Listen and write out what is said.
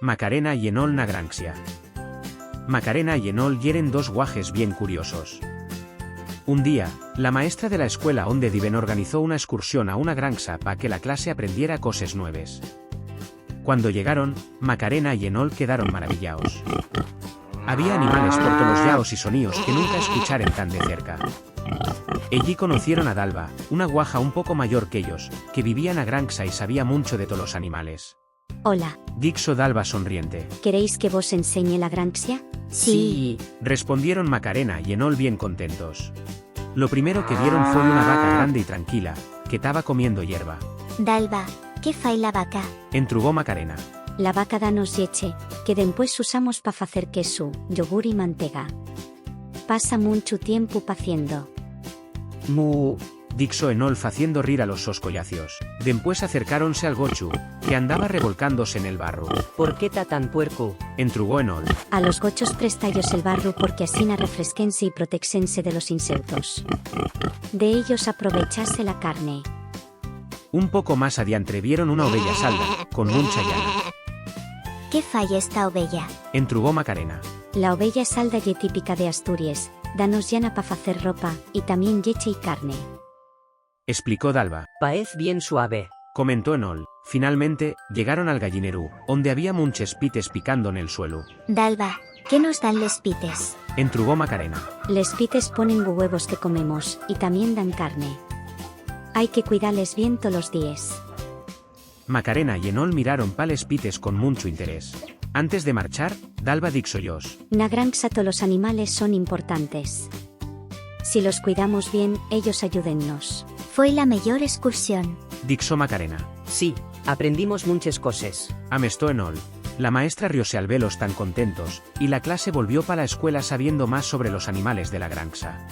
Macarena y Enol na Granxia. Macarena y Enol yeren dos guajes bien curiosos. Un día, la maestra de la escuela onde diven organizó una excursión a una granja para que la clase aprendiera cosas nuevas. Cuando llegaron, Macarena y Enol quedaron maravillados. Había animales por todos lados y soníos que nunca escucharon tan de cerca. Allí conocieron a Dalva, una guaja un poco mayor que ellos, que vivía en la granja y sabía mucho de todos los animales. Hola, Dixo Dalva sonriente. ¿queréis que vos enseñe la granxia? Sí. Respondieron Macarena y Enol bien contentos. Lo primero que vieron fue una vaca grande y tranquila, que estaba comiendo hierba. Dalva, ¿qué fai la vaca? Entrugó Macarena. La vaca danos leche, que después usamos pa facer queso, yogur y mantega. Pasa mucho tiempo paciendo. Mu. Dixo Enol haciendo rir a los soscollacios. Después acercáronse al gochu, que andaba revolcándose en el barro. ¿Por qué ta tan puerco? Entrugó Enol. A los gochos prestallos el barro porque asina refresquense y protexense de los insectos. De ellos aprovechase la carne. Un poco más adiantre vieron una oveja salda, con mucha llana. ¿Qué fai esta ovella? Entrugó Macarena. La ovella salda ye típica de Asturias, danos llana pa facer ropa, y también leche y carne. Explicó Dalva. Paez bien suave. Comentó Enol. Finalmente, llegaron al gallinerú, donde había muchos pites picando en el suelo. Dalva, ¿qué nos dan les pites? Entrugó Macarena. Les pites ponen huevos que comemos, y también dan carne. Hay que cuidarles bien todos los días. Macarena y Enol miraron pales pites con mucho interés. Antes de marchar, Dalva dixo yos. Na granja todos los animales son importantes. Si los cuidamos bien, ellos ayúdennos. Foi la mejor excursión. Dixo Macarena. Sí, aprendimos muchas cosas. Amestó Enol. La maestra rióse al velos tan contentos, y la clase volvió para la escuela sabiendo más sobre los animales de la granja.